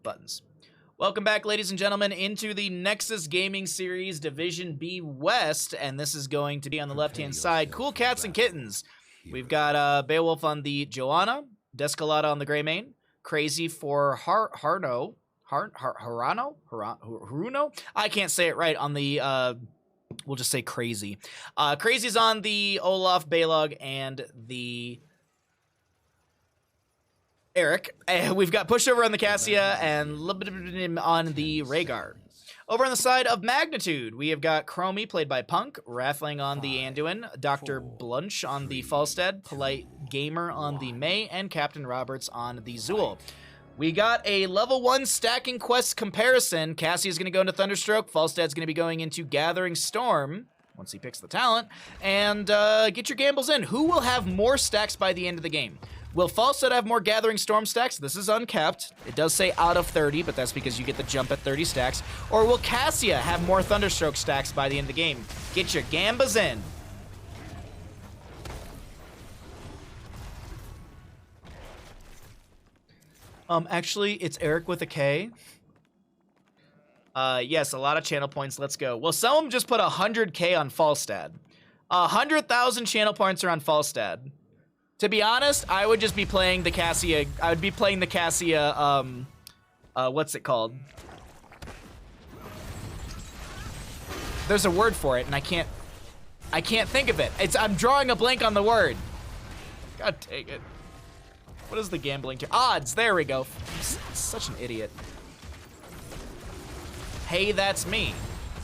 buttons. Welcome back, ladies and gentlemen, into the Nexus Gaming Series Division B West, and this is going to be on the left-hand side, Cool Cats and Kittens. We've got Beowulf on the Joanna, Descalada on the Greymane, Crazy for Haruno? I can't say it right on the, we'll just say Crazy. Crazy's on the Olaf, Balog, and the Eric. We've got Pushover on the Cassia and Libidin on the Rhaegar. Over on the side of Magnitude, we have got Chromie, played by Punk, Rathling on the Anduin, Dr. Blunch on the Falstad, Polite Gamer on the May, and Captain Roberts on the Zool. We got a level 1 stacking quest comparison. Cassia's going to go into Thunderstroke, Falstad's going to be going into Gathering Storm, once he picks the talent, and get your gambles in. Who will have more stacks by the end of the game? Will Falstad have more Gathering Storm stacks? This is uncapped. It does say out of 30, but that's because you get the jump at 30 stacks. Or will Cassia have more Thunderstroke stacks by the end of the game? Get your gambas in. Actually, it's Eric with a K. Yes, a lot of channel points. Let's go. Well, someone just put 100K on Falstad. 100,000 channel points are on Falstad. To be honest, I would just be playing the Cassia. I would be playing the Cassia, what's it called? There's a word for it, and I can't think of it. I'm drawing a blank on the word. God dang it. What is the gambling to? Odds, there we go. I'm such an idiot. Hey, that's me.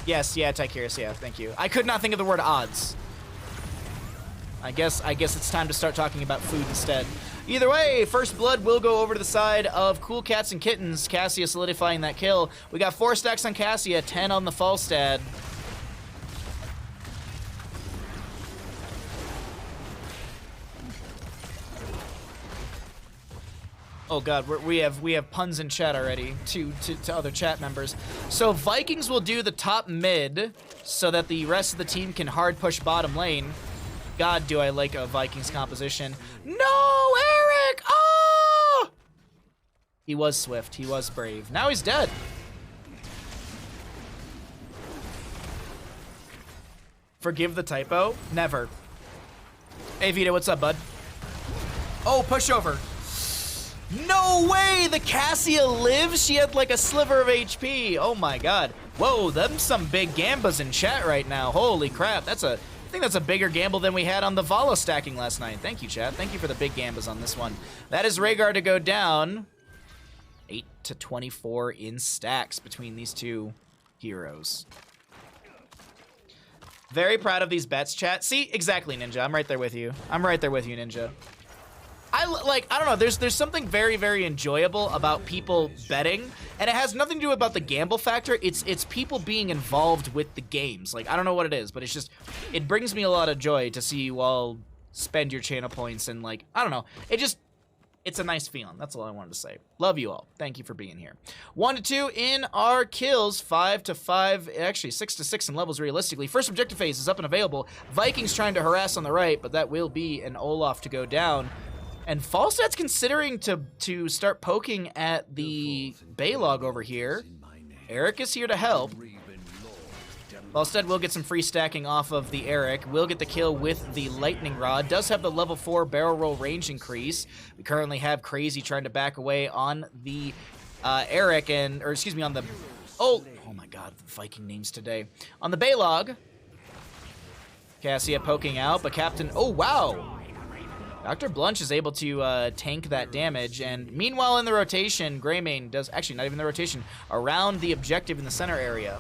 Yes, yeah, Tychirus, yeah, thank you. I could not think of the word odds. I guess it's time to start talking about food instead. Either way, First Blood will go over to the side of Cool Cats and Kittens. Cassia solidifying that kill. We got 4 stacks on Cassia, 10 on the Falstad. Oh god, we have puns in chat already to other chat members. So Vikings will do the top mid so that the rest of the team can hard push bottom lane. God, do I like a Vikings composition. No, Eric! Oh! He was swift. He was brave. Now he's dead. Forgive the typo? Never. Hey, Vito, what's up, bud? Oh, pushover. No way! The Cassia lives? She had like a sliver of HP. Oh my god. Whoa, them some big gambas in chat right now. Holy crap. I think that's a bigger gamble than we had on the Vala stacking last night. Thank you, chat. Thank you for the big gambas on this one. That is Rhaegar to go down. 8 to 24 in stacks between these two heroes. Very proud of these bets, chat. See, exactly, Ninja. I'm right there with you. I'm right there with you, Ninja. I don't know, there's something very, very enjoyable about people betting, and it has nothing to do about the gamble factor. It's people being involved with the games. Like, I don't know what it is, but it brings me a lot of joy to see you all spend your channel points and, like, I don't know. It's a nice feeling. That's all I wanted to say. Love you all. Thank you for being here. 1 to 2 in our kills. 5 to 5, actually 6 to 6 in levels realistically. First objective phase is up and available. Vikings trying to harass on the right, but that will be an Olaf to go down. And Falstad's considering to start poking at the Balog over here. Eric is here to help. Falstad will get some free stacking off of the Eric. Will get the kill with the Lightning Rod. Does have the level 4 barrel roll range increase. We currently have Crazy trying to back away on the Eric or excuse me, on the... Oh my god, the Viking names today. On the Balog. Cassia poking out, but Captain... Oh, wow! Dr. Blunch is able to tank that damage, and meanwhile in the rotation, Greymane does, actually not even the rotation, around the objective in the center area.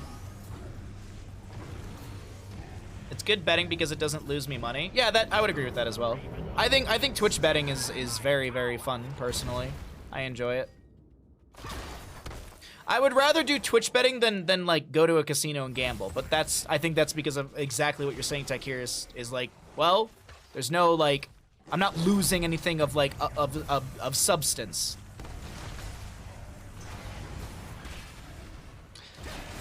It's good betting because it doesn't lose me money. Yeah, I would agree with that as well. I think Twitch betting is very, very fun, personally. I enjoy it. I would rather do Twitch betting than like go to a casino and gamble, but I think that's because of exactly what you're saying, Tychirus, is like, well, there's no like, I'm not losing anything of like of substance.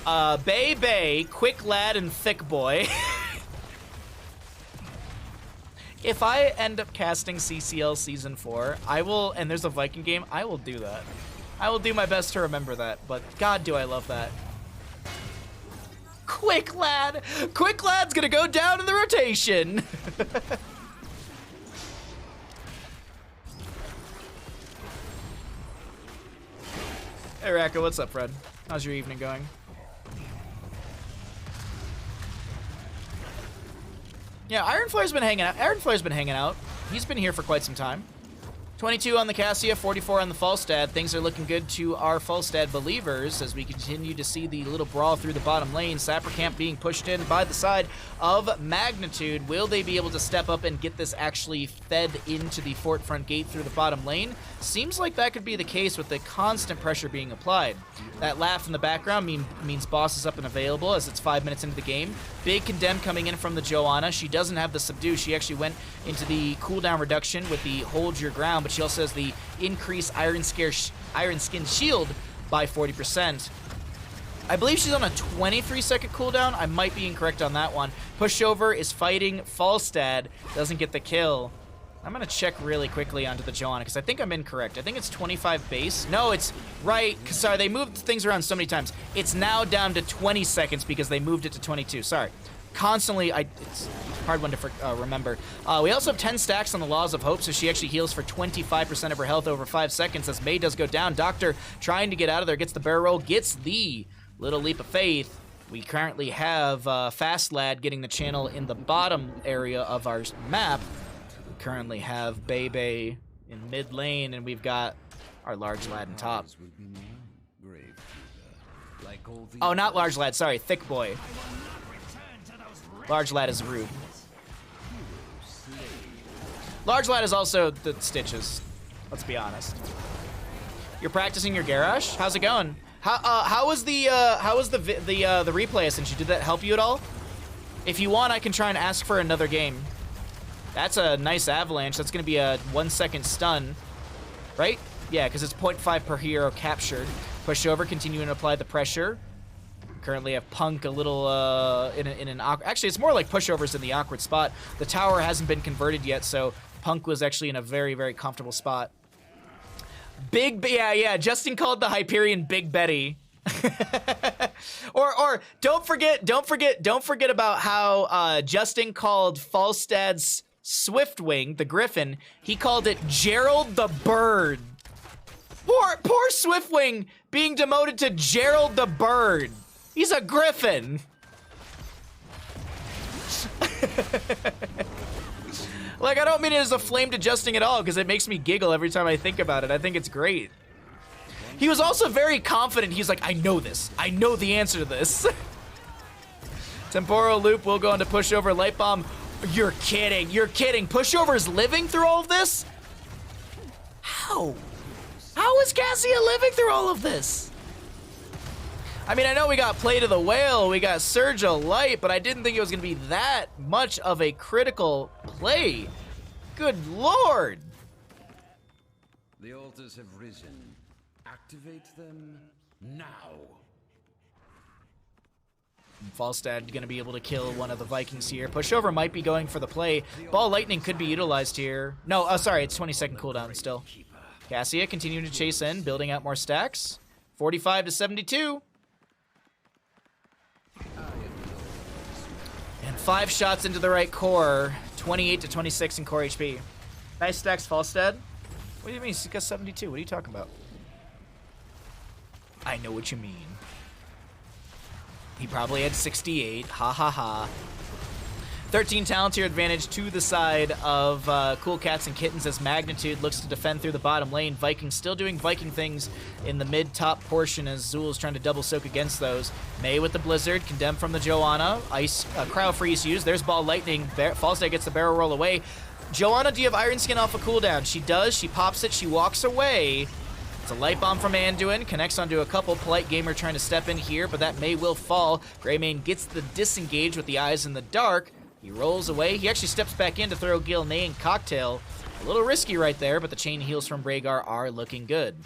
Bay, quick lad and thick boy. If I end up casting CCL Season 4, I will, and there's a Viking game, I will do that. I will do my best to remember that, but God, do I love that. Quick Lad! Quick Lad's gonna go down in the rotation! Hey Raka, what's up, Fred? How's your evening going? Yeah, Ironflare's been hanging out. Ironflare's been hanging out. He's been here for quite some time. 22 on the Cassia, 44 on the Falstad. Things are looking good to our Falstad believers as we continue to see the little brawl through the bottom lane. Sappercamp being pushed in by the side of Magnitude. Will they be able to step up and get this actually fed into the fort front gate through the bottom lane? Seems like that could be the case with the constant pressure being applied. That laugh in the background means boss is up and available as it's 5 minutes into the game. Big condemn coming in from the Joanna. She doesn't have the subdue. She actually went into the cooldown reduction with the hold your ground, but she also has the increased Iron Skin shield by 40%. I believe she's on a 23-second cooldown. I might be incorrect on that one. Pushover is fighting Falstad. Doesn't get the kill. I'm going to check really quickly onto the Joanna because I think I'm incorrect. I think it's 25 base. No, it's right. Sorry, they moved things around so many times. It's now down to 20 seconds because they moved it to 22. Sorry. Constantly, it's a hard one to remember. We also have 10 stacks on the Laws of Hope, so she actually heals for 25% of her health over 5 seconds as May does go down. Doctor trying to get out of there, gets the barrel roll, gets the little leap of faith. We currently have Fast Lad getting the channel in the bottom area of our map. We currently have Bebe in mid lane, and we've got our Large Lad in top. Oh, not Large Lad, sorry, Thick Boy. Large Lad is rude. Large Lad is also the Stitches. Let's be honest. You're practicing your Garrosh? How's it going? How was the replay, Essentially? Did that help you at all? If you want, I can try and ask for another game. That's a nice avalanche. That's gonna be a 1 second stun, right? Yeah, because it's 0.5 per hero captured. Push over, continuing to apply the pressure. Currently have Punk a little in an awkward... Actually, it's more like pushovers in the awkward spot. The tower hasn't been converted yet, so Punk was actually in a very, very comfortable spot. Yeah, Justin called the Hyperion Big Betty. or don't forget about how Justin called Falstad's Swiftwing, the Griffin. He called it Gerald the Bird. Poor Swiftwing being demoted to Gerald the Bird. He's a griffin. Like, I don't mean it as a flame adjusting at all because it makes me giggle every time I think about it. I think it's great. He was also very confident. He's like, I know this. I know the answer to this. Temporal Loop will go into Pushover. Light Bomb. You're kidding. You're kidding. Pushover is living through all of this? How? How is Cassia living through all of this? I mean, I know we got Play to the Whale, we got Surge of Light, but I didn't think it was going to be that much of a critical play. Good lord. The altars have risen. Activate them now. Falstad going to be able to kill one of the Vikings here. Pushover might be going for the play. Ball Lightning could be utilized here. No, sorry, it's 20-second cooldown still. Cassia continuing to chase in, building out more stacks. 45 to 72. And 5 shots into the right core. 28 to 26 in core HP. Nice stacks, Falstad. What do you mean? He's got 72. What are you talking about? I know what you mean. He probably had 68. Ha ha ha. 13 talent tier advantage to the side of Cool Cats and Kittens as Magnitude looks to defend through the bottom lane. Vikings still doing Viking things in the mid-top portion as Zool's trying to double soak against those. May with the Blizzard, condemned from the Joanna. Ice, Cryo Freeze used. There's Ball Lightning. Falstad gets the barrel roll away. Joanna, do you have Iron Skin off a cooldown? She does. She pops it. She walks away. It's a Light Bomb from Anduin. Connects onto a couple. Polite Gamer trying to step in here, but that May will fall. Greymane gets the disengage with the eyes in the dark. He rolls away. He actually steps back in to throw Gil, Nay, and Cocktail. A little risky right there, but the chain heals from Rhaegar are looking good.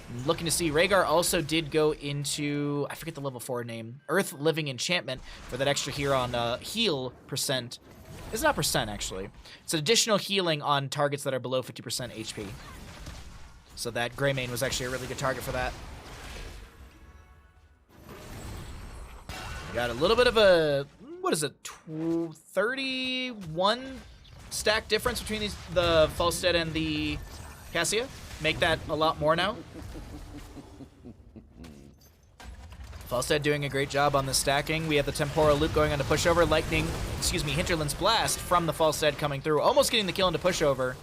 I'm looking to see, Rhaegar also did go into, I forget the level 4 name, Earth Living Enchantment for that extra here on heal percent. It's not percent, actually. It's an additional healing on targets that are below 50% HP. So that Greymane was actually a really good target for that. Got a little bit of a, what is it, 31 stack difference between the Falstead and the Cassia. Make that a lot more now. Falstead doing a great job on the stacking. We have the Temporal Loop going on to pushover. Hinterland's Blast from the Falstead coming through. Almost getting the kill into pushover.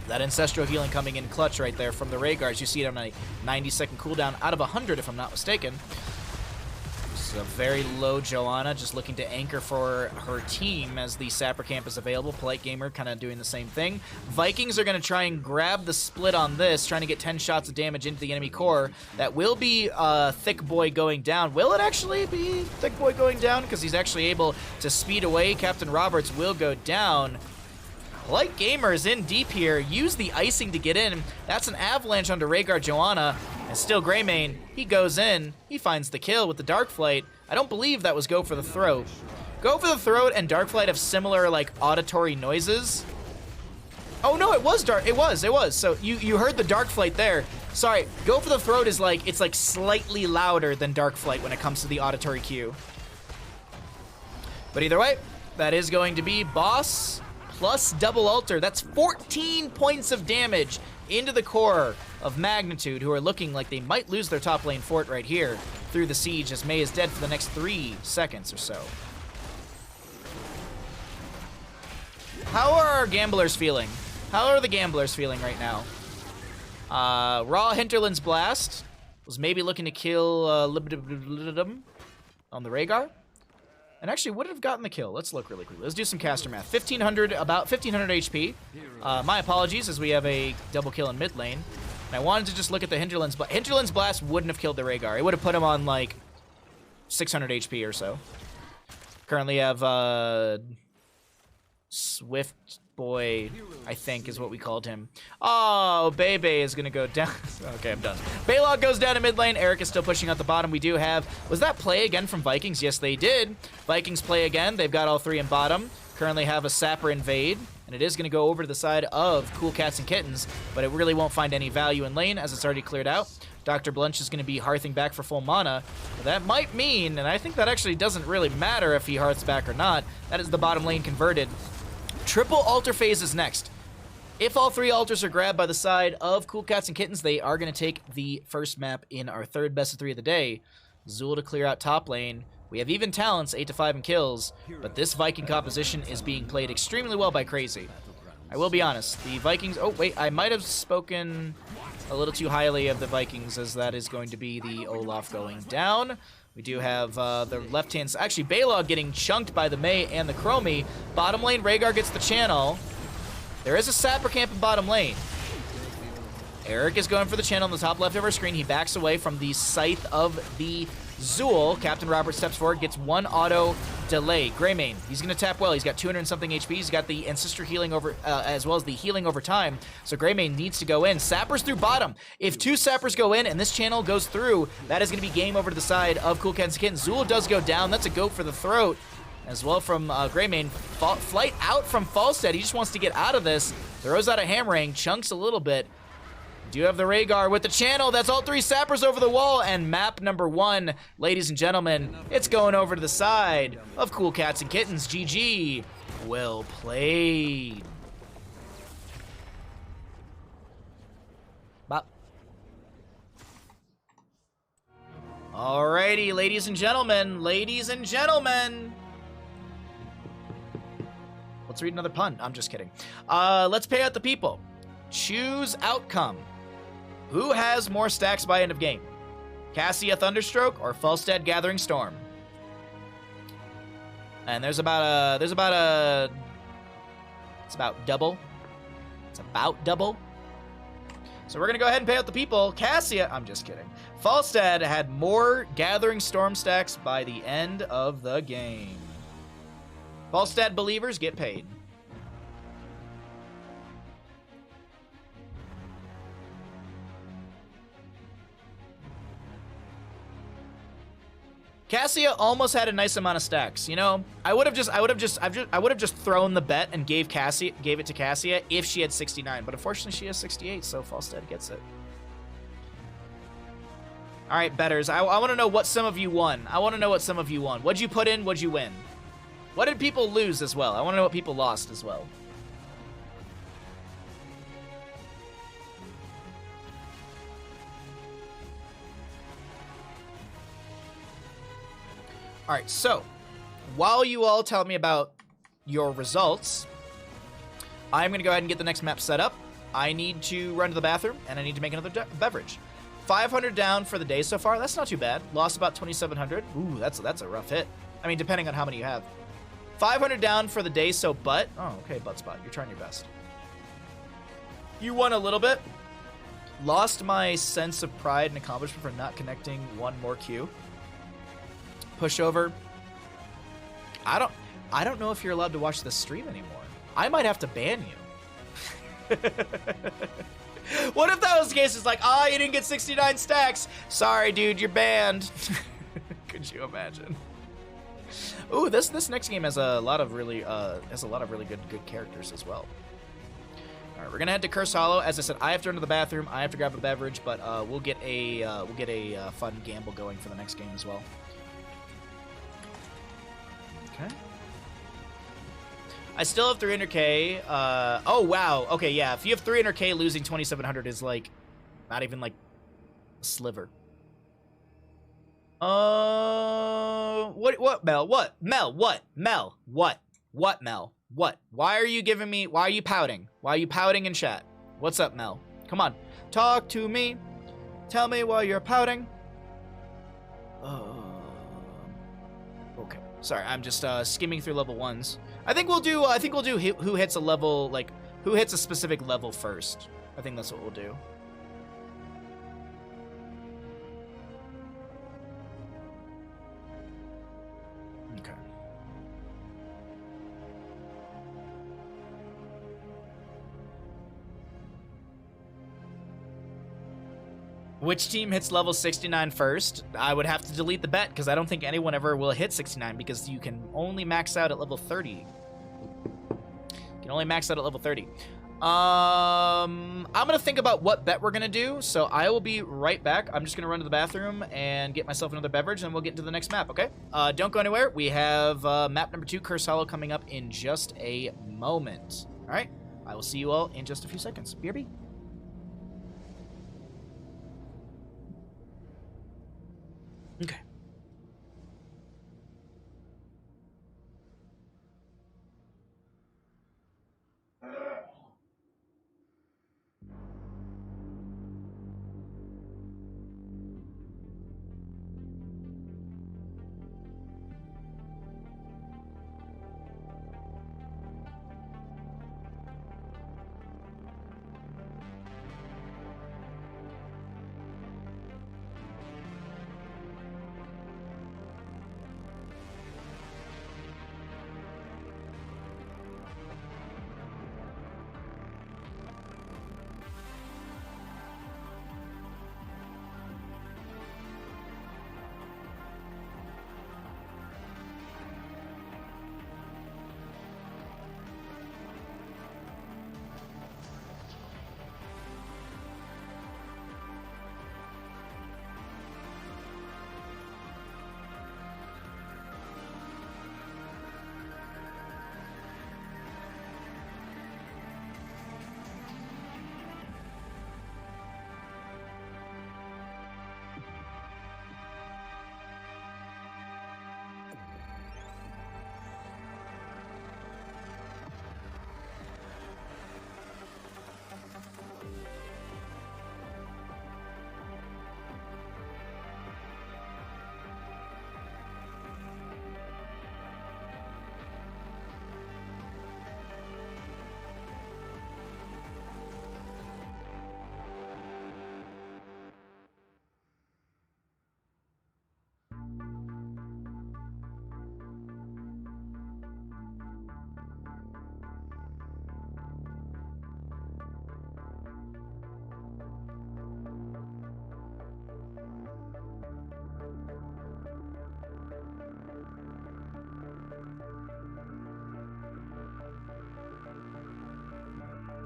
That Ancestral Healing coming in clutch right there from the Rhaegars. You see it on a 90-second cooldown out of 100 if I'm not mistaken. This is a very low Joanna, just looking to anchor for her team as the Sapper Camp is available. Polite Gamer kind of doing the same thing. Vikings are going to try and grab the split on this, trying to get 10 shots of damage into the enemy core. That will be Thick Boy going down. Will it actually be Thick Boy going down? Because he's actually able to speed away. Captain Roberts will go down. Polite Gamer is in deep here. Use the icing to get in. That's an avalanche onto Rhaegar Joanna. And still Greymane, he goes in, he finds the kill with the Darkflight. I don't believe that was Go for the Throat. Go for the Throat and Darkflight have similar, like, auditory noises. Oh no, it was Dark, it was. So you heard the Darkflight there. Sorry, Go for the Throat is like, it's like slightly louder than Darkflight when it comes to the auditory cue. But either way, that is going to be Boss plus Double Alter. That's 14 points of damage into the core of Magnitude, who are looking like they might lose their top lane fort right here through the siege, as Mei is dead for the next 3 seconds or so. How are our gamblers feeling? How are the gamblers feeling right now? Raw Hinterland's Blast was maybe looking to kill Libidum on the Rhaegar. And actually would have gotten the kill. Let's look really quickly. Let's do some caster math. 1500, about 1500 HP. My apologies, as we have a double kill in mid lane. And I wanted to just look at the Hinterland's Blast. Hinterland's Blast wouldn't have killed the Rhaegar. It would have put him on like 600 HP or so. Currently have Swift Boy, I think is what we called him. Oh, Bebe is gonna go down. Okay, I'm done. Balog goes down to mid lane. Eric is still pushing out the bottom. We do have, was that play again from Vikings? Yes, they did. Vikings play again. They've got all 3 in bottom. Currently have a Sapper invade, and it is gonna go over to the side of Cool Cats and Kittens, but it really won't find any value in lane as it's already cleared out. Dr. Blunch is gonna be hearthing back for full mana. But that might mean, and I think that actually doesn't really matter if he hearths back or not, that is the bottom lane converted. Triple altar phase is next. If all 3 altars are grabbed by the side of Cool Cats and Kittens, they are going to take the first map in our 3rd best of 3 of the day. Zool to clear out top lane. We have even talents, 8 to 5 in kills, but this Viking composition is being played extremely well by Crazy. I will be honest, the Vikings, oh wait, I might have spoken a little too highly of the Vikings, as that is going to be the Olaf going down. We do have the left-hand side. Actually, Balog getting chunked by the Mei and the Chromie. Bottom lane, Rhaegar gets the channel. There is a Sapper Camp in bottom lane. Eric is going for the channel on the top left of our screen. He backs away from the Scythe of the Zool. Captain Robert steps forward, gets 1 auto delay. Greymane, he's going to tap well. He's got 200 and something HP. He's got the Ancestor healing over, as well as the healing over time. So Greymane needs to go in. Sappers through bottom. If 2 Sappers go in and this channel goes through, that is going to be game over to the side of Cool Cats and Kittens. Zool does go down. That's a Go for the Throat as well from Greymane. Flight out from Falstead. He just wants to get out of this. Throws out a Hammering, chunks a little bit. Do you have the Rhaegar with the channel? That's all 3 Sappers over the wall, and map number 1, ladies and gentlemen, it's going over to the side of Cool Cats and Kittens. GG. Well played. Bop. Alrighty, ladies and gentlemen, Let's read another pun. I'm just kidding. Let's pay out the people. Choose outcome. Who has more stacks by end of game? Cassia Thunderstroke or Falstead Gathering Storm? And it's about double. It's about double. So we're gonna go ahead and pay out the people. Cassia, I'm just kidding. Falstead had more Gathering Storm stacks by the end of the game. Falstead believers get paid. Cassia almost had a nice amount of stacks. You know, I would have just thrown the bet and gave it to Cassia if she had 69. But unfortunately, she has 68, so Falstead gets it. All right, betters. I want to know what some of you won. What'd you put in? What'd you win? What did people lose as well? I want to know what people lost as well. All right, so while you all tell me about your results, I'm going to go ahead and get the next map set up. I need to run to the bathroom, and I need to make another beverage. 500 down for the day so far. That's not too bad. Lost about 2,700. Ooh, that's a rough hit. I mean, depending on how many you have. 500 down for the day, so butt. Oh, okay, butt spot. You're trying your best. You won a little bit. Lost my sense of pride and accomplishment for not connecting one more queue. Pushover. I don't know if you're allowed to watch the stream anymore. I might have to ban you. What if that was the case? It's like, you didn't get 69 stacks. Sorry, dude, you're banned. Could you imagine? Ooh, this next game has a lot of really good characters as well. All right, we're gonna head to Curse Hollow. As I said, I have to run to the bathroom. I have to grab a beverage, but we'll get a fun gamble going for the next game as well. Okay. I still have 300k. Oh, wow. Okay, yeah. If you have 300k, losing 2,700 is, like, not even, like, a sliver. What, Mel? What? Mel, what? Mel, what? What, Mel? What? Why are you giving me... Why are you pouting? Why are you pouting in chat? What's up, Mel? Come on. Talk to me. Tell me why you're pouting. Okay. Sorry, I'm just skimming through level 1s. I think we'll do who hits a level, like, who hits a specific level first. I think that's what we'll do. Okay. Which team hits level 69 first? I would have to delete the bet because I don't think anyone ever will hit 69 because you can only max out at level 30. You can only max out at level 30. I'm going to think about what bet we're going to do, so I will be right back. I'm just going to run to the bathroom and get myself another beverage, and we'll get into the next map, okay? Don't go anywhere. We have map number 2, Curse Hollow, coming up in just a moment. All right? I will see you all in just a few seconds. BRB. Okay.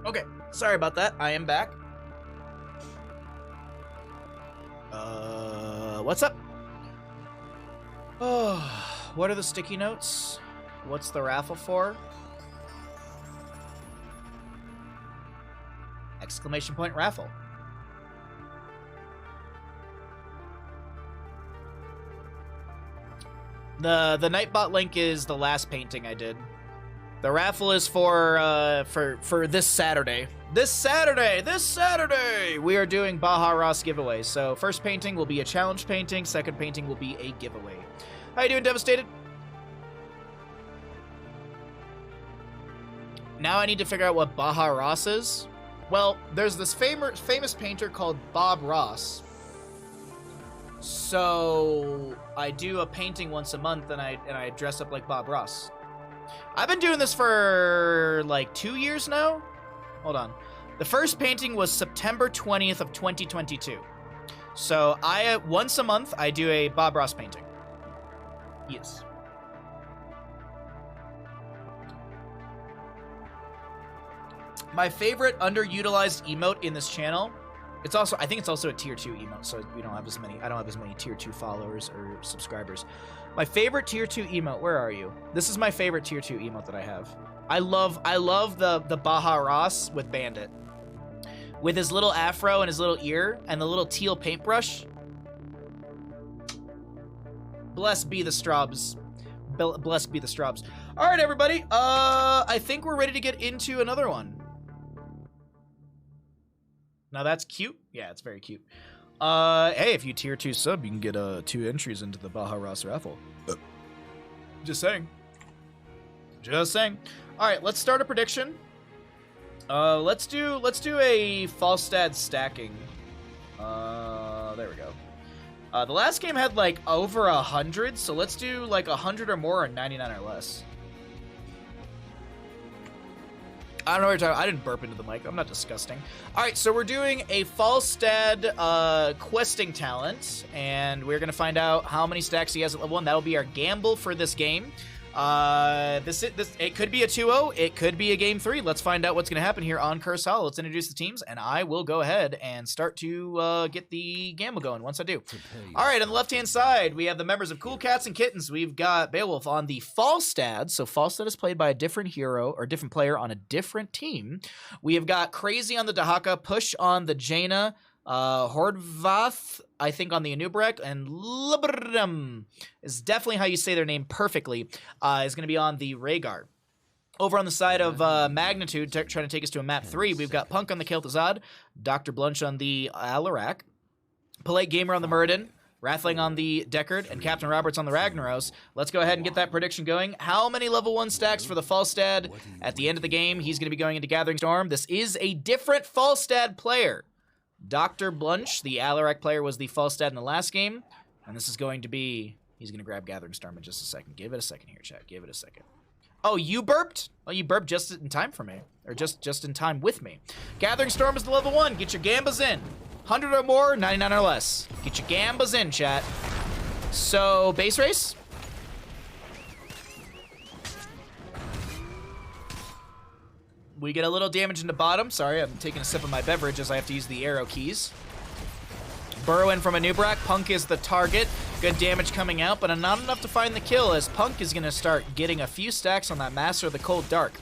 Okay, sorry about that. I am back. What's up? Oh, what are the sticky notes? What's the raffle for? Exclamation point raffle. The Nightbot link is the last painting I did. The raffle is for this Saturday. This Saturday, we are doing Baja Ross giveaways. So first painting will be a challenge painting. Second painting will be a giveaway. How you doing, Devastated? Now I need to figure out what Baja Ross is. Well, there's this famous painter called Bob Ross. So I do a painting once a month, and I dress up like Bob Ross. I've been doing this for like 2 years now. Hold on. The first painting was September 20th of 2022. So once a month I do a Bob Ross painting. Yes. My favorite underutilized emote in this channel. I think it's also a tier 2 emote, so I don't have as many tier 2 followers or subscribers. My favorite tier 2 emote, where are you? This is my favorite tier 2 emote that I have. I love the Baja Ross with Bandit. With his little afro and his little ear and the little teal paintbrush. Blessed be the Straubs. Blessed be the Straubs. All right, everybody. I think we're ready to get into another one. Now that's cute. Yeah, it's very cute. Hey, if you tier 2 sub, you can get 2 entries into the Baja Ross raffle. Just saying. Just saying. All right, let's start a prediction. Let's do a Falstad stacking. There we go. The last game had like over 100, so let's do like 100 or more and 99 or less. I don't know what you're talking about. I didn't burp into the mic. I'm not disgusting. All right, so we're doing a Falstad questing talent, and we're going to find out how many stacks he has at level 1. That'll be our gamble for this game. It could be a 2-0. It could be a game 3. Let's find out what's going to happen here on Curse Hollow. Let's introduce the teams, and I will go ahead and start to get the gamble going once I do. All right, on the left-hand side, we have the members of Cool Cats and Kittens. We've got Beowulf on the Falstad. So Falstad is played by a different hero or different player on a different team. We have got Crazy on the Dahaka, Push on the Jaina, Hordvath, I think, on the Anubarak, and Libram is definitely how you say their name perfectly, is going to be on the Rhaegar. Over on the side of Magnitude, trying to take us to a map 3, we've got Punk on the Kel'Thuzad, Dr. Blunch on the Alarak, Polite Gamer on the Muradin, Rathling on the Deckard, and Captain Roberts on the Ragnaros. Let's go ahead and get that prediction going. How many level 1 stacks for the Falstad at the end of the game? He's going to be going into Gathering Storm. This is a different Falstad player. Dr. Blunch, the Alarak player, was the Falstad in the last game. And this is going to be... He's going to grab Gathering Storm in just a second. Give it a second here, chat. Give it a second. Oh, you burped? Oh, you burped just in time for me. Or just in time with me. Gathering Storm is the level 1. Get your Gambas in. 100 or more, 99 or less. Get your Gambas in, chat. So, base race? We get a little damage into bottom. Sorry, I'm taking a sip of my beverage as I have to use the arrow keys. Burrow in from Anubarak. Punk is the target. Good damage coming out, but not enough to find the kill, as Punk is going to start getting a few stacks on that Master of the Cold Dark.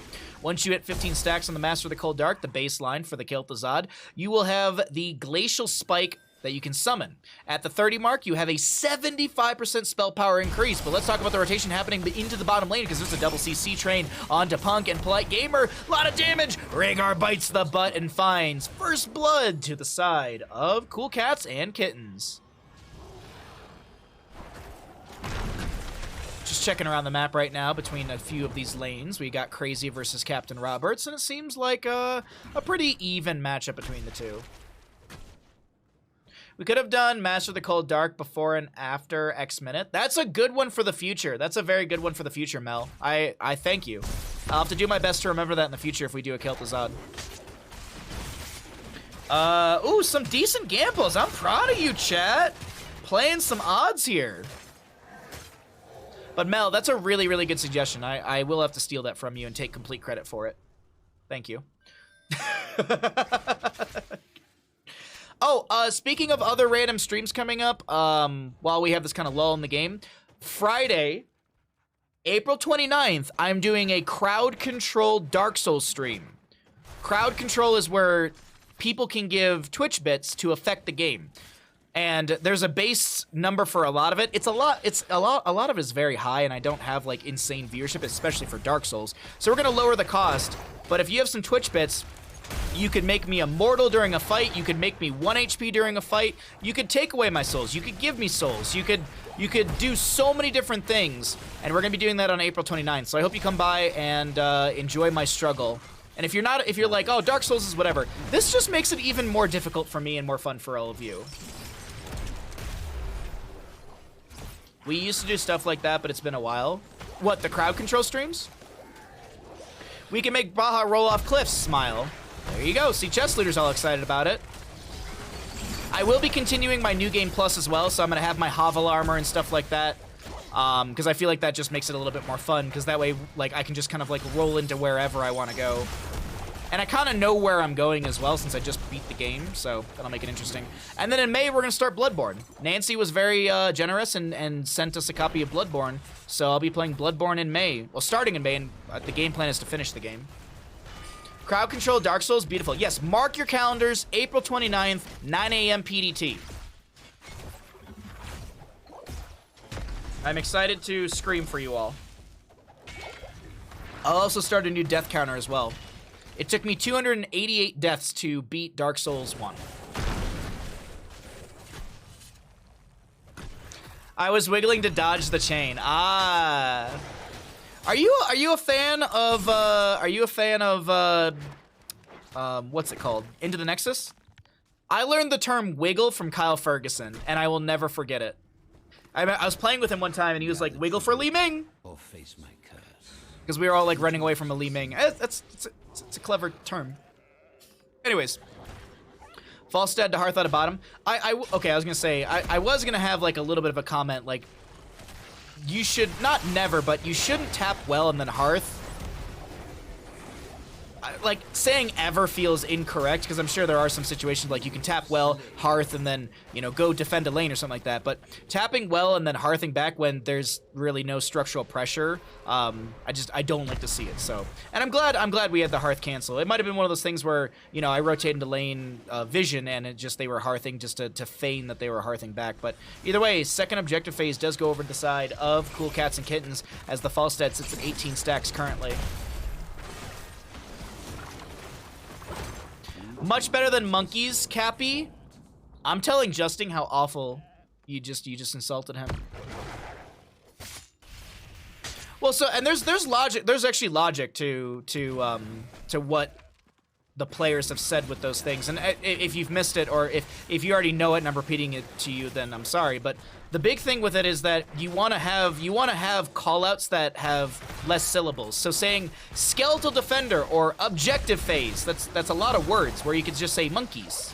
Once you hit 15 stacks on the Master of the Cold Dark, the baseline for the Kel'Thuzad, you will have the Glacial Spike that you can summon. At the 30 mark, you have a 75% spell power increase. But let's talk about the rotation happening into the bottom lane, because there's a double CC train onto Punk and Polite Gamer. A lot of damage. Rhaegar bites the butt and finds first blood to the side of Cool Cats and Kittens. Just checking around the map right now between a few of these lanes. We got Crazy versus Captain Roberts, and it seems like a pretty even matchup between the two. We could have done Master of the Cold Dark before and after X minute. That's a good one for the future. That's a very good one for the future, Mel. I thank you. I'll have to do my best to remember that in the future if we do a Kel'Thuzad. Ooh, some decent gambles. I'm proud of you, chat. Playing some odds here. But Mel, that's a really, really good suggestion. I will have to steal that from you and take complete credit for it. Thank you. Oh, speaking of other random streams coming up, while we have this kind of lull in the game, Friday, April 29th, I'm doing a crowd-controlled Dark Souls stream. Crowd control is where people can give Twitch bits to affect the game. And there's a base number for a lot of it. A lot of it is very high, and I don't have like insane viewership, especially for Dark Souls. So we're gonna lower the cost. But if you have some Twitch bits, you could make me immortal during a fight. You could make me 1 HP during a fight. You could take away my souls. You could give me souls. You could do so many different things. And we're gonna be doing that on April 29th. So I hope you come by and enjoy my struggle. And if you're like, oh, Dark Souls is whatever, this just makes it even more difficult for me and more fun for all of you. We used to do stuff like that, but it's been a while. What, the crowd control streams? We can make Baja roll off cliffs, smile. There you go. See, chess leader's all excited about it. I will be continuing my New Game Plus as well, so I'm gonna have my Hovel armor and stuff like that. Because I feel like that just makes it a little bit more fun, because that way, like, I can just kind of, like, roll into wherever I want to go. And I kind of know where I'm going as well, since I just beat the game, so that'll make it interesting. And then in May, we're going to start Bloodborne. Nancy was very generous and sent us a copy of Bloodborne, so I'll be playing Bloodborne in May. Well, starting in May, and the game plan is to finish the game. Crowd control, Dark Souls, beautiful. Yes, mark your calendars, April 29th, 9 a.m. PDT. I'm excited to scream for you all. I'll also start a new death counter as well. It took me 288 deaths to beat Dark Souls 1. I was wiggling to dodge the chain. Ah. Are you a fan of what's it called? Into the Nexus? I learned the term wiggle from Kyle Ferguson, and I will never forget it. I was playing with him one time, and he was like, "Wiggle for Li Ming," Or face my curse. because we were all like running away from a Li Ming. It's a clever term. Anyways, Falstad to Hearth at a bottom. Okay, I was gonna say I was gonna have like a little bit of a comment, like you should not never, but you shouldn't tap well and then Hearth. Like, saying ever feels incorrect, because I'm sure there are some situations like you can tap well, Hearth, and then, you know, go defend a lane or something like that. But tapping well and then Hearthing back when there's really no structural pressure, I don't like to see it. So, and I'm glad we had the Hearth cancel. It might have been one of those things where, you know, I rotated into lane vision and they were Hearthing just to feign that they were Hearthing back. But either way, second objective phase does go over to the side of Cool Cats and Kittens, as the Falstad sits at 18 stacks currently. Much better than monkeys, Cappy. I'm telling Justin how awful you just insulted him. Well, so, and there's logic. There's actually logic to what the players have said with those things. And if you've missed it, or if you already know it and I'm repeating it to you, then I'm sorry. But the big thing with it is that you want to have callouts that have less syllables. So saying skeletal defender or objective phase, that's a lot of words where you could just say monkeys.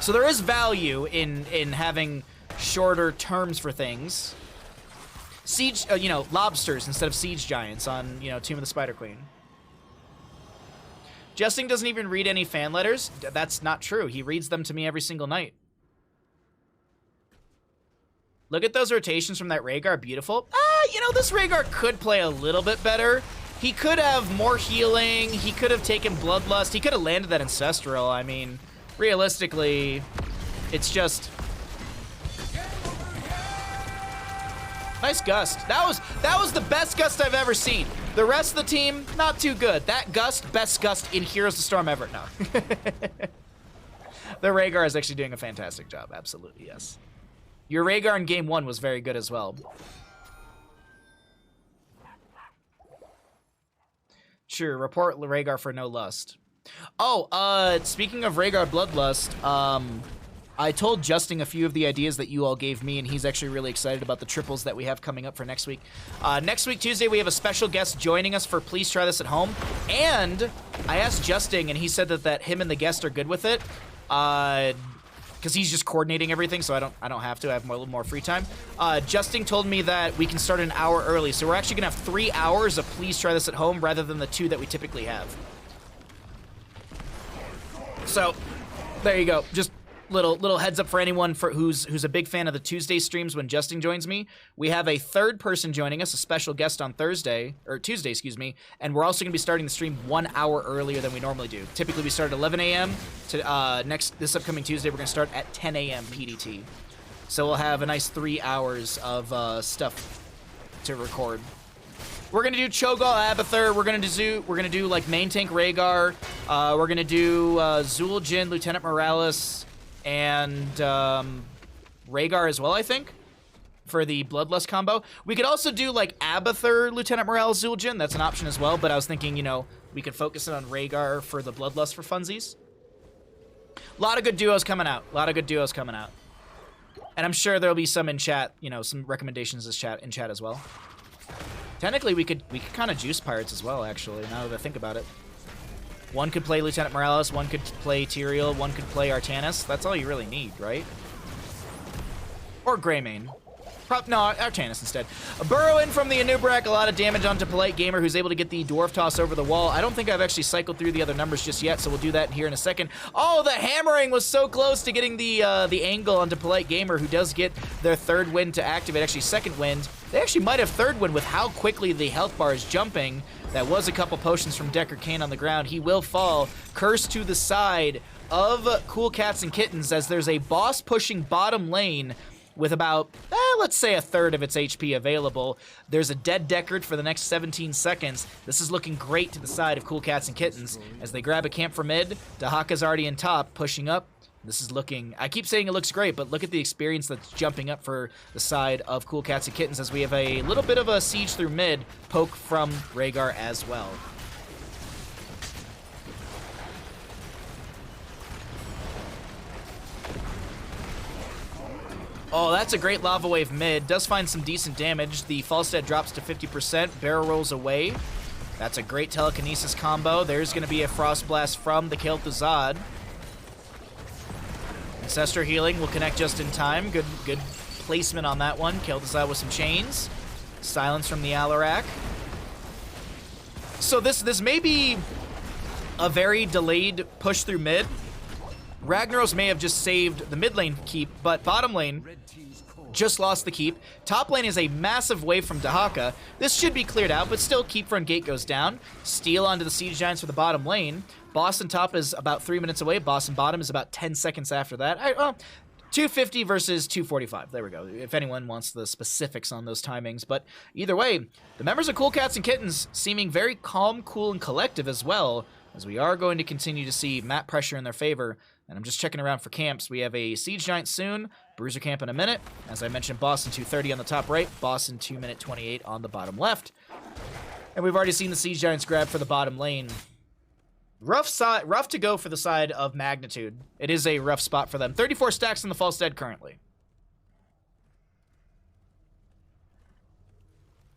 So there is value in having shorter terms for things. Siege, you know, lobsters instead of siege giants on, you know, Tomb of the Spider Queen. Justin doesn't even read any fan letters. That's not true. He reads them to me every single night. Look at those rotations from that Rhaegar, beautiful. You know, this Rhaegar could play a little bit better. He could have more healing. He could have taken Bloodlust. He could have landed that Ancestral. I mean, realistically, it's just... Nice gust. That was the best gust I've ever seen. The rest of the team, not too good. That gust, best gust in Heroes of the Storm ever. No. The Rhaegar is actually doing a fantastic job. Absolutely, yes. Your Rhaegar in game 1 was very good as well. Sure, report Rhaegar for no lust. Oh, speaking of Rhaegar Bloodlust, I told Justin a few of the ideas that you all gave me, and he's actually really excited about the triples that we have coming up for next week. Next week, Tuesday, we have a special guest joining us for Please Try This at Home. And I asked Justin, and he said that him and the guest are good with it. Because he's just coordinating everything, so I don't have to. I have a little more free time. Justin told me that we can start an hour early, so we're actually gonna have 3 hours of Please Try This at Home rather than the 2 that we typically have. So, there you go. Just little heads up for anyone who's a big fan of the Tuesday streams when Justin joins me. We have a third person joining us, a special guest on Tuesday, excuse me, and we're also going to be starting the stream 1 hour earlier than we normally do. Typically, we start at 11 a.m. to this upcoming Tuesday, we're going to start at 10 a.m. PDT. So we'll have a nice 3 hours of stuff to record. We're gonna do Cho'Gall Abathur. We're gonna do like main tank Rhaegar. We're gonna do Zul Jin, Lieutenant Morales, and Rhaegar as well, I think, for the Bloodlust combo. We could also do like Abathur, Lieutenant Morales, Zul Jin. That's an option as well. But I was thinking, you know, we could focus it on Rhaegar for the Bloodlust for funsies. A lot of good duos coming out. And I'm sure there'll be some in chat, you know, some recommendations in chat as well. Technically, we could kind of juice pirates as well, actually, now that I think about it. One could play Lieutenant Morales, one could play Tyrael, one could play Artanis. That's all you really need, right? Or Greymane. No, Artanis instead. Burrow in from the Anubarak, a lot of damage onto Polite Gamer, who's able to get the Dwarf Toss over the wall. I don't think I've actually cycled through the other numbers just yet, so we'll do that here in a second. Oh, the hammering was so close to getting the angle onto Polite Gamer, who does get their third wind to activate, actually second wind. They actually might have third wind with how quickly the health bar is jumping. That was a couple potions from Decker Kane on the ground. He will fall. Curse to the side of Cool Cats and Kittens as there's a boss pushing bottom lane with about, let's say, a third of its HP available. There's a dead Deckard for the next 17 seconds. This is looking great to the side of Cool Cats and Kittens. As they grab a camp for mid, Dahaka's already in top, pushing up. This is looking, I keep saying it looks great, but look at the experience that's jumping up for the side of Cool Cats and Kittens as we have a little bit of a siege through mid, poke from Rhaegar as well. Oh, that's a great lava wave mid. Does find some decent damage. The Falstead drops to 50%. Barrel rolls away. That's a great telekinesis combo. There's going to be a Frost Blast from the Kel'Thuzad. Ancestor Healing will connect just in time. Good placement on that one. Kel'Thuzad with some chains. Silence from the Alarak. So this may be a very delayed push through mid. Ragnaros may have just saved the mid lane keep, but bottom lane just lost the keep. Top lane is a massive wave from Dahaka. This should be cleared out, but still keep front gate goes down. Steal onto the Siege Giants for the bottom lane. Boss and top is about 3 minutes away. Boss and bottom is about 10 seconds after that. 250 versus 245. There we go. If anyone wants the specifics on those timings. But either way, the members of Cool Cats and Kittens seeming very calm, cool, and collective as well, as we are going to continue to see map pressure in their favor. And I'm just checking around for camps. We have a Siege Giant soon, Bruiser camp in a minute. As I mentioned, Boss in 2:30 on the top right, Boss in 2:28 on the bottom left. And we've already seen the Siege Giants grab for the bottom lane. Rough to go for the side of Magnitude. It is a rough spot for them. 34 stacks in the Falstead currently.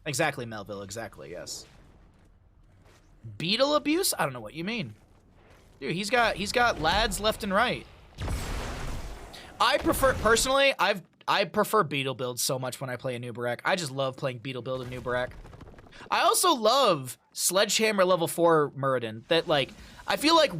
Exactly, Melville. Exactly, yes. Beetle abuse? I don't know what you mean. Dude, he's got lads left and right. I prefer Beetle build so much when I play Anubarak. I just love playing Beetle build in Anubarak. I also love Sledgehammer level 4 Muradin. That, like, I feel like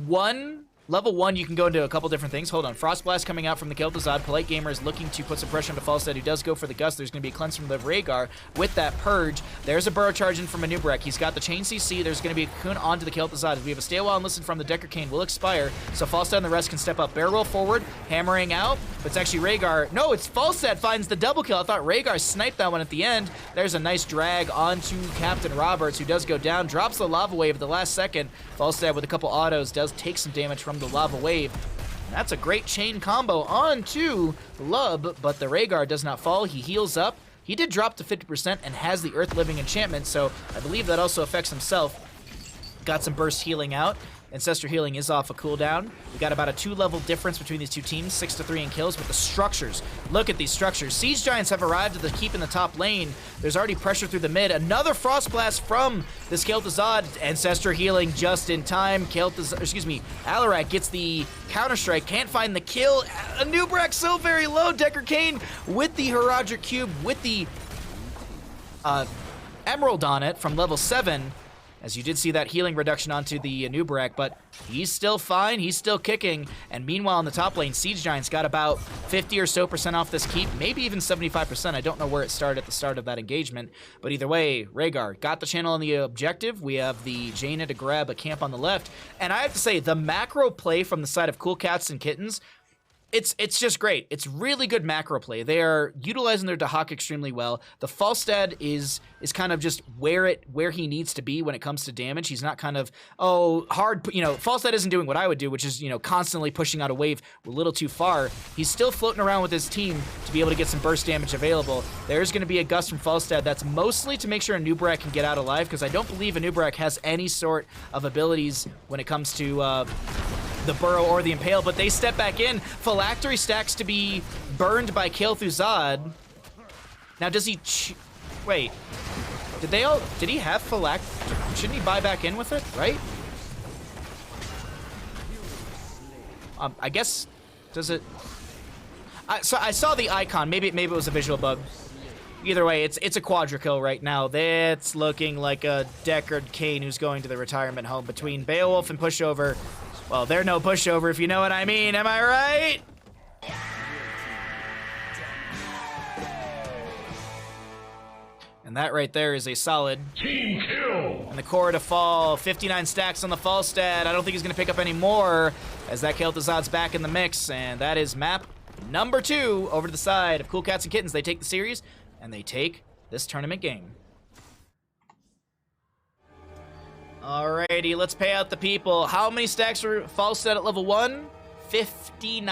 level 1, you can go into a couple different things. Hold on. Frost Blast coming out from the Kel'Thuzad. Polite Gamer is looking to put some pressure onto Falstead, who does go for the Gust. There's going to be a cleanse from the Rhaegar with that Purge. There's a Burrow Charge in from Anubarak. He's got the Chain CC. There's going to be a Cocoon onto the Kel'Thuzad. We have a Stay a While and Listen from the Decker Kane will expire, so Falstead and the rest can step up. Barrel roll forward, hammering out, but it's actually Rhaegar. No, it's Falstead finds the double kill. I thought Rhaegar sniped that one at the end. There's a nice drag onto Captain Roberts, who does go down, drops the Lava Wave at the last second. Falstead with a couple autos does take some damage from the Lava Wave. And that's a great chain combo onto Lub, but the Rhaegar does not fall. He heals up. He did drop to 50% and has the Earth Living enchantment, so I believe that also affects himself. Got some burst healing out. Ancestor Healing is off a cooldown. We got about a 2-level difference between these two teams, 6-3 in kills, but the structures, look at these structures. Siege Giants have arrived at the keep in the top lane. There's already pressure through the mid. Another Frost Blast from this Kel'Thuzad. Ancestor Healing just in time. Alarak gets the counter-strike, can't find the kill. Anubarak so very low. Decker Kane with the Herodric Cube, with the Emerald on it from level 7. as you did see that healing reduction onto the Nubarak, but he's still fine, he's still kicking, and meanwhile in the top lane, Siege Giant's got about 50 or so % off this keep, maybe even 75%. I don't know where it started at the start of that engagement, but either way, Rhaegar got the channel on the objective. We have the Jaina to grab a camp on the left, and I have to say, the macro play from the side of Cool Cats and Kittens, it's just great. It's really good macro play. They are utilizing their Dahak extremely well. The Falstad is kind of just where he needs to be when it comes to damage. He's not kind of, hard, Falstad isn't doing what I would do, which is, constantly pushing out a wave a little too far. He's still floating around with his team to be able to get some burst damage available. There's going to be a gust from Falstad that's mostly to make sure Nubarak can get out alive, because I don't believe Nubarak has any sort of abilities when it comes to the Burrow or the Impale, but they step back in. Phylactery stacks to be burned by Kael'Thuzad. Now, does he... Wait. Did he have Phylactery? Shouldn't he buy back in with it, right? I guess... Does it... So I saw the icon. Maybe it was a visual bug. Either way, it's a quadra kill right now. That's looking like a Deckard Cain who's going to the retirement home between Beowulf and Pushover. Well, they're no pushover, if you know what I mean. Am I right? And that right there is a solid team kill. And the core to fall. 59 stacks on the Falstad. I don't think he's going to pick up any more as that Kael'Thuzad's back in the mix. And that is map number 2 over to the side of Cool Cats and Kittens. They take the series, and they take this tournament game. Alrighty, let's pay out the people. How many stacks were Falstad at level 1? 59.